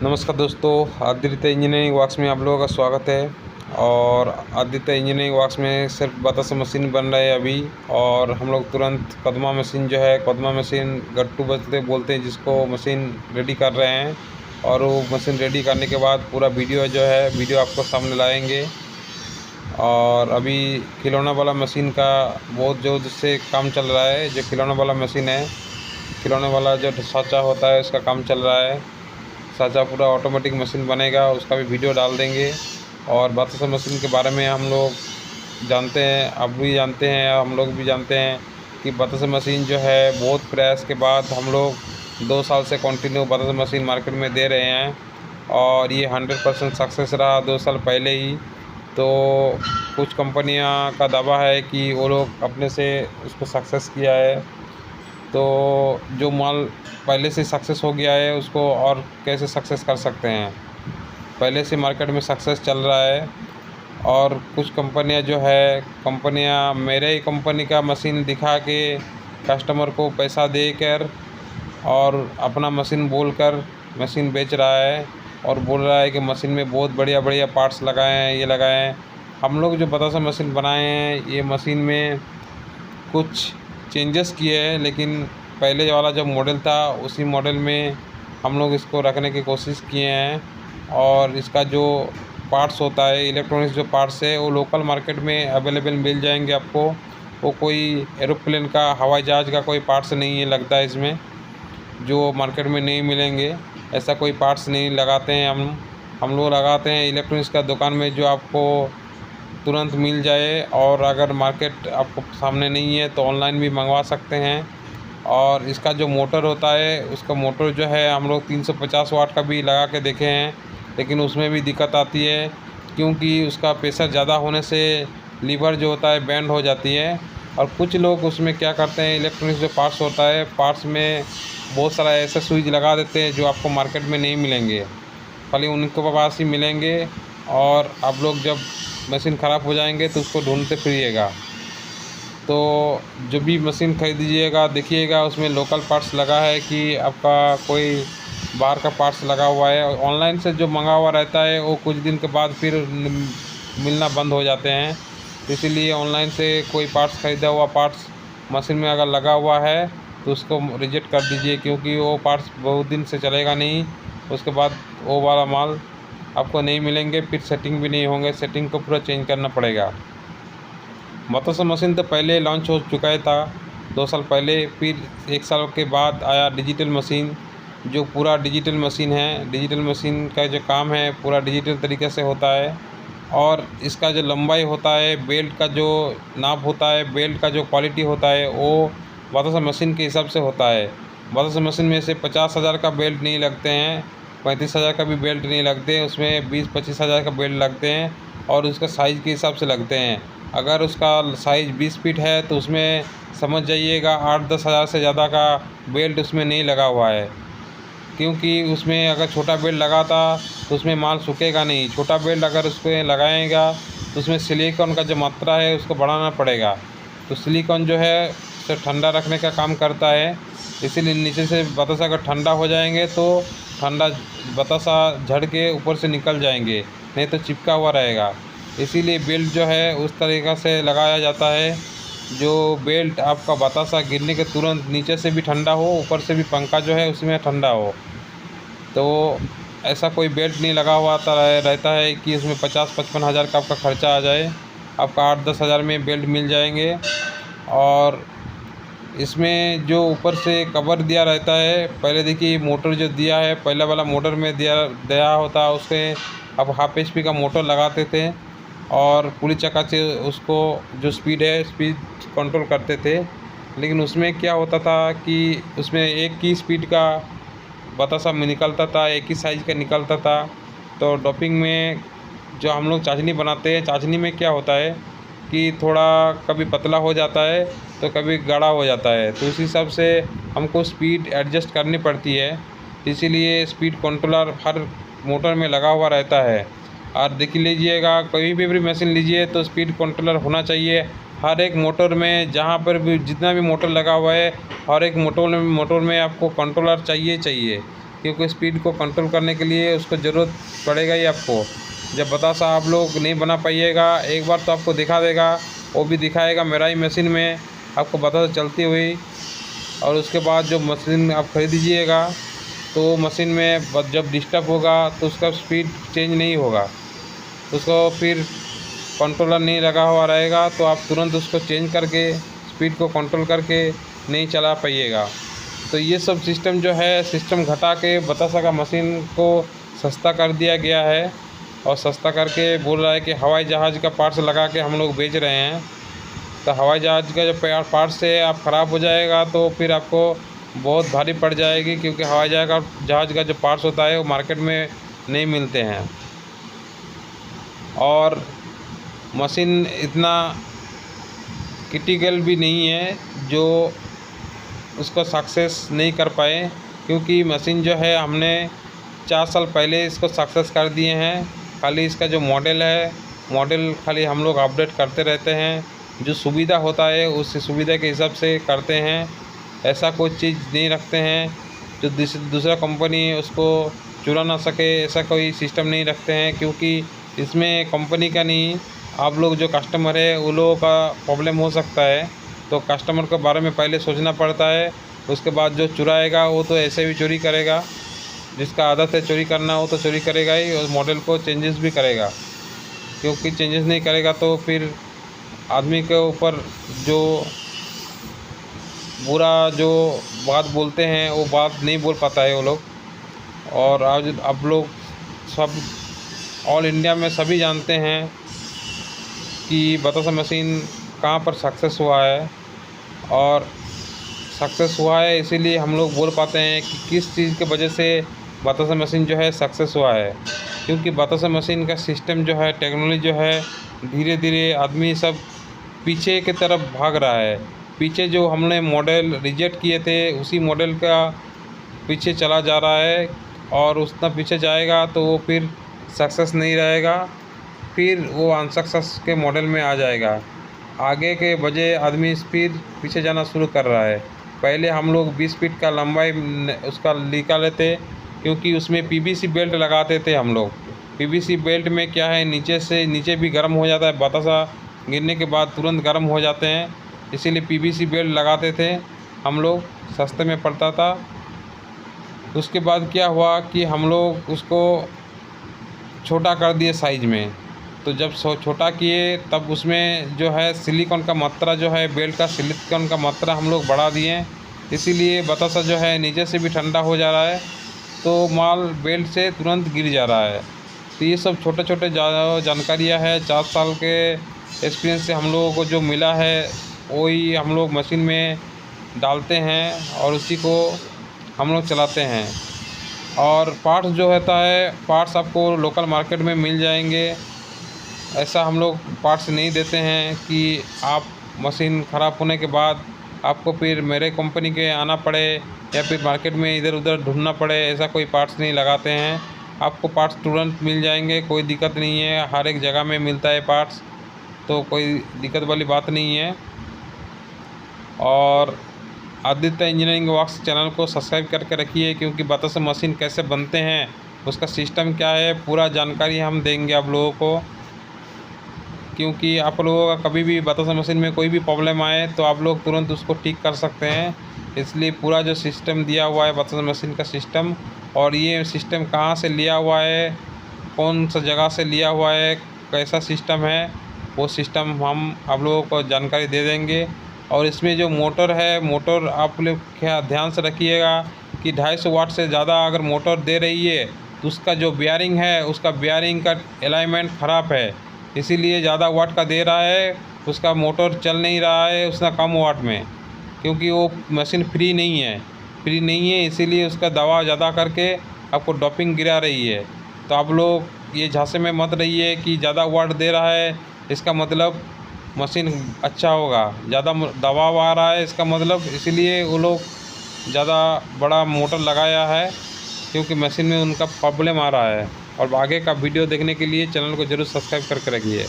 नमस्कार दोस्तों, Aditya engineering works में आप लोगों का स्वागत है। और आदित्य इंजीनियरिंग वर्क्स में सिर्फ बतासा मशीन बन रहा है अभी। और हम लोग तुरंत कदमा मशीन जो है, कदमा मशीन गट्टू बजते बोलते हैं जिसको, मशीन रेडी कर रहे हैं। और वो मशीन रेडी करने के बाद पूरा वीडियो आपको सामने लाएंगे। और अभी खिलौना वाला मशीन का बहुत जोर से काम चल रहा है। जो खिलौना वाला मशीन है, खिलौने वाला जो साँचा होता है उसका काम चल रहा है। साँचा पूरा ऑटोमेटिक मशीन बनेगा, उसका भी वीडियो डाल देंगे। और बतासा मशीन के बारे में हम लोग जानते हैं, आप भी जानते हैं, हम लोग भी जानते हैं कि बतासा मशीन जो है बहुत प्रयास के बाद हम लोग 2 साल से कंटिन्यू बतासा मशीन मार्केट में दे रहे हैं। और ये 100% सक्सेस रहा 2 साल पहले ही। तो कुछ कंपनियां का दावा है कि वो लोग अपने से उसको सक्सेस किया है। तो जो माल पहले से सक्सेस हो गया है उसको और कैसे सक्सेस कर सकते हैं। पहले से मार्केट में सक्सेस चल रहा है। और कुछ कंपनियां जो है, कंपनियां मेरे ही कंपनी का मशीन दिखा के कस्टमर को पैसा देकर और अपना मशीन बोलकर मशीन बेच रहा है। और बोल रहा है कि मशीन में बहुत बढ़िया बढ़िया पार्ट्स लगाए हैं, ये लगाए हैं। हम लोग जो बतासा मशीन बनाए हैं, ये मशीन में कुछ चेंजेस किए हैं, लेकिन पहले वाला जो मॉडल था उसी मॉडल में हम लोग इसको रखने की कोशिश किए हैं। और इसका जो पार्ट्स होता है, इलेक्ट्रॉनिक्स जो पार्ट्स है, वो लोकल मार्केट में अवेलेबल मिल जाएंगे आपको। वो कोई एरोप्लेन का, हवाई जहाज़ का कोई पार्ट्स नहीं है लगता है इसमें, जो मार्केट में नहीं मिलेंगे। ऐसा कोई पार्ट्स नहीं लगाते हैं हम लोग लगाते हैं इलेक्ट्रॉनिक्स का दुकान में, जो आपको तुरंत मिल जाए। और अगर मार्केट आपको सामने नहीं है तो ऑनलाइन भी मंगवा सकते हैं। और इसका जो मोटर होता है, उसका मोटर जो है हम लोग 350 वाट का भी लगा के देखे हैं, लेकिन उसमें भी दिक्कत आती है, क्योंकि उसका प्रेशर ज़्यादा होने से लीवर जो होता है बैंड हो जाती है। और कुछ लोग उसमें क्या करते हैं, इलेक्ट्रॉनिक्स जो पार्ट्स होता है, पार्ट्स में बहुत सारा ऐसे स्विच लगा देते हैं जो आपको मार्केट में नहीं मिलेंगे, खाली उनके पास ही मिलेंगे। और आप लोग जब मशीन ख़राब हो जाएंगे तो उसको ढूंढते फिरिएगा। तो जो भी मशीन खरीदिएगा देखिएगा उसमें लोकल पार्ट्स लगा है कि आपका कोई बाहर का पार्ट्स लगा हुआ है। ऑनलाइन से जो मंगा हुआ रहता है वो कुछ दिन के बाद फिर मिलना बंद हो जाते हैं। इसीलिए ऑनलाइन से कोई पार्ट्स ख़रीदा हुआ पार्ट्स मशीन में अगर लगा हुआ है तो उसको रिजेक्ट कर दीजिए, क्योंकि वो पार्ट्स बहुत दिन से चलेगा नहीं। उसके बाद वो वाला माल आपको नहीं मिलेंगे, फिर सेटिंग भी नहीं होंगे, सेटिंग को पूरा चेंज करना पड़ेगा। बतासा मशीन तो पहले लॉन्च हो चुका था 2 साल पहले। फिर 1 साल के बाद आया डिजिटल मशीन, जो पूरा डिजिटल मशीन है। डिजिटल मशीन का जो काम है पूरा डिजिटल तरीके से होता है। और इसका जो लंबाई होता है, बेल्ट का जो नाप होता है, बेल्ट का जो क्वालिटी होता है, वो बतासा मशीन के हिसाब से होता है। बतासा मशीन में से 50,000 का बेल्ट नहीं लगते हैं, 35,000 का भी बेल्ट नहीं लगते हैं, उसमें 20-25 हज़ार का बेल्ट लगते हैं। और उसका साइज़ के हिसाब से लगते हैं। अगर उसका साइज़ 20 फीट है तो उसमें समझ जाइएगा 8-10 हज़ार से ज़्यादा का बेल्ट उसमें नहीं लगा हुआ है, क्योंकि उसमें अगर छोटा बेल्ट लगा था तो उसमें माल सूखेगा नहीं। छोटा बेल्ट अगर उसको लगाएगा तो उसमें सिलिकॉन का जो मात्रा है उसको बढ़ाना पड़ेगा। तो सिलिकॉन जो है उसे ठंडा रखने का काम करता है, इसीलिए नीचे से बतासा अगर ठंडा हो जाएंगे तो ठंडा बतासा झड़ के ऊपर से निकल जाएंगे, नहीं तो चिपका हुआ रहेगा। इसीलिए बेल्ट जो है उस तरीक़ा से लगाया जाता है, जो बेल्ट आपका बतासा गिरने के तुरंत नीचे से भी ठंडा हो, ऊपर से भी पंखा जो है उसमें ठंडा हो। तो ऐसा कोई बेल्ट नहीं लगा हुआ रहता है कि उसमें 50-55 हज़ार का आपका ख़र्चा आ जाए। आपका 8-10 हज़ार में बेल्ट मिल जाएंगे। और इसमें जो ऊपर से कवर दिया रहता है, पहले देखिए मोटर जो दिया है, पहला वाला मोटर में दिया होता है, उससे अब हाफ HP का मोटर लगाते थे और पुली चक्का से उसको जो स्पीड है स्पीड कंट्रोल करते थे। लेकिन उसमें क्या होता था कि उसमें एक ही स्पीड का बतासा में निकलता था, एक ही साइज़ का निकलता था। तो डोपिंग में जो हम लोग चाशनी बनाते हैं, चाशनी में क्या होता है कि थोड़ा कभी पतला हो जाता है तो कभी गाढ़ा हो जाता है, तो उस हिसाब से हमको स्पीड एडजस्ट करनी पड़ती है। इसीलिए स्पीड कंट्रोलर हर मोटर में लगा हुआ रहता है। और देख लीजिएगा, कोई भी मशीन लीजिए तो स्पीड कंट्रोलर होना चाहिए हर एक मोटर में। जहाँ पर भी जितना भी मोटर लगा हुआ है, हर एक मोटर में आपको कंट्रोलर चाहिए। क्योंकि स्पीड को कंट्रोल करने के लिए उसको ज़रूरत पड़ेगा ही आपको। जब बतासा आप लोग नहीं बना पाइएगा, एक बार तो आपको दिखा देगा, वो भी दिखाएगा मेरा ही मशीन में आपको बतासा चलती हुई। और उसके बाद जो मशीन आप खरीदीजिएगा तो मशीन में जब डिस्टर्ब होगा तो उसका स्पीड चेंज नहीं होगा, उसको फिर कंट्रोलर नहीं लगा हुआ रहेगा तो आप तुरंत उसको चेंज करके स्पीड को कंट्रोल करके नहीं चला पाइएगा। तो ये सब सिस्टम जो है, सिस्टम घटा के बतासा का मशीन को सस्ता कर दिया गया है। और सस्ता करके बोल रहा है कि हवाई जहाज़ का पार्ट्स लगा के हम लोग बेच रहे हैं। तो हवाई जहाज़ का जब पार्ट्स से आप ख़राब हो जाएगा तो फिर आपको बहुत भारी पड़ जाएगी, क्योंकि हवाई जहाज़ का जो पार्ट्स होता है वो मार्केट में नहीं मिलते हैं। और मशीन इतना क्रिटिकल भी नहीं है जो उसको सक्सेस नहीं कर पाए, क्योंकि मशीन जो है हमने 4 साल पहले इसको सक्सेस कर दिए हैं। खाली इसका जो मॉडल खाली हम लोग अपडेट करते रहते हैं, जो सुविधा होता है उस सुविधा के हिसाब से करते हैं। ऐसा कोई चीज़ नहीं रखते हैं जो दूसरा कंपनी उसको चुरा ना सके, ऐसा कोई सिस्टम नहीं रखते हैं। क्योंकि इसमें कंपनी का नहीं, आप लोग जो कस्टमर है उन लोगों का प्रॉब्लम हो सकता है। तो कस्टमर के बारे में पहले सोचना पड़ता है, उसके बाद जो चुराएगा वो तो ऐसे भी चोरी करेगा। जिसका आदत है चोरी करना वो तो चोरी करेगा ही, और मॉडल को चेंजेस भी करेगा। क्योंकि चेंजेस नहीं करेगा तो फिर आदमी के ऊपर जो बुरा जो बात बोलते हैं वो बात नहीं बोल पाता है वो लोग। और आज आप लोग सब ऑल इंडिया में सभी जानते हैं कि बतासा मशीन कहाँ पर सक्सेस हुआ है। और सक्सेस हुआ है इसीलिए हम लोग बोल पाते हैं कि किस चीज़ की वजह से बतासा मशीन जो है सक्सेस हुआ है। क्योंकि बतासा मशीन का सिस्टम जो है, टेक्नोलॉजी जो है, धीरे धीरे आदमी सब पीछे की तरफ भाग रहा है। पीछे जो हमने मॉडल रिजेक्ट किए थे उसी मॉडल का पीछे चला जा रहा है, और उतना पीछे जाएगा तो वो फिर सक्सेस नहीं रहेगा, फिर वो अनसक्सेस के मॉडल में आ जाएगा। आगे के बजाय आदमी फिर पीछे जाना शुरू कर रहा है। पहले हम लोग 20 फीट का लंबाई उसका निकाले थे, क्योंकि उसमें पीवीसी बेल्ट लगाते थे हम लोग। पीवीसी बेल्ट में क्या है, नीचे से नीचे भी गर्म हो जाता है, बतासा गिरने के बाद तुरंत गर्म हो जाते हैं, इसीलिए पीवीसी बेल्ट लगाते थे हम लोग, सस्ते में पड़ता था। उसके बाद क्या हुआ कि हम लोग उसको छोटा कर दिए साइज में। तो जब छोटा किए तब उसमें जो है सिलिकॉन का मात्रा जो है, बेल्ट का सिलिकॉन का मात्रा हम लोग बढ़ा दिए। इसीलिए बतासा जो है नीचे से भी ठंडा हो जा रहा है, तो माल बेल्ट से तुरंत गिर जा रहा है। तो ये सब छोटे छोटे जानकारियाँ है, 4 साल के एक्सपीरियंस से हम लोगों को जो मिला है वही हम लोग मशीन में डालते हैं और उसी को हम लोग चलाते हैं। और पार्ट्स जो होता है, पार्ट्स आपको लोकल मार्केट में मिल जाएंगे। ऐसा हम लोग पार्ट्स नहीं देते हैं कि आप मशीन ख़राब होने के बाद आपको फिर मेरे कंपनी के आना पड़े या फिर मार्केट में इधर उधर ढूंढना पड़े, ऐसा कोई पार्ट्स नहीं लगाते हैं। आपको पार्ट्स तुरंत मिल जाएंगे, कोई दिक्कत नहीं है, हर एक जगह में मिलता है पार्ट्स, तो कोई दिक्कत वाली बात नहीं है। और आदित्य इंजीनियरिंग वर्क्स चैनल को सब्सक्राइब करके रखिए, क्योंकि बतासा मशीन कैसे बनते हैं, उसका सिस्टम क्या है, पूरा जानकारी हम देंगे आप लोगों को। क्योंकि आप लोगों का कभी भी बतासा मशीन में कोई भी प्रॉब्लम आए तो आप लोग तुरंत उसको ठीक कर सकते हैं। इसलिए पूरा जो सिस्टम दिया हुआ है बतासा मशीन का सिस्टम, और ये सिस्टम कहाँ से लिया हुआ है, कौन सा जगह से लिया हुआ है, कैसा सिस्टम है, वो सिस्टम हम आप लोगों को जानकारी दे देंगे। और इसमें जो मोटर है, मोटर आप लोग क्या ध्यान से रखिएगा कि 250 वाट से ज़्यादा अगर मोटर दे रही है तो उसका जो बेयरिंग है, उसका बेयरिंग का अलाइनमेंट ख़राब है, इसीलिए ज़्यादा वाट का दे रहा है, उसका मोटर चल नहीं रहा है उतना कम वाट में, क्योंकि वो मशीन फ्री नहीं है, इसीलिए उसका दवा ज़्यादा करके आपको डोपिंग गिरा रही है। तो आप लोग ये झांसे में मत रहिए कि ज़्यादा वाट दे रहा है इसका मतलब मशीन अच्छा होगा, ज़्यादा दबाव आ रहा है इसका मतलब, इसीलिए वो लोग ज़्यादा बड़ा मोटर लगाया है, क्योंकि मशीन में उनका प्रॉब्लम आ रहा है। और आगे का वीडियो देखने के लिए चैनल को ज़रूर सब्सक्राइब करके रखिए।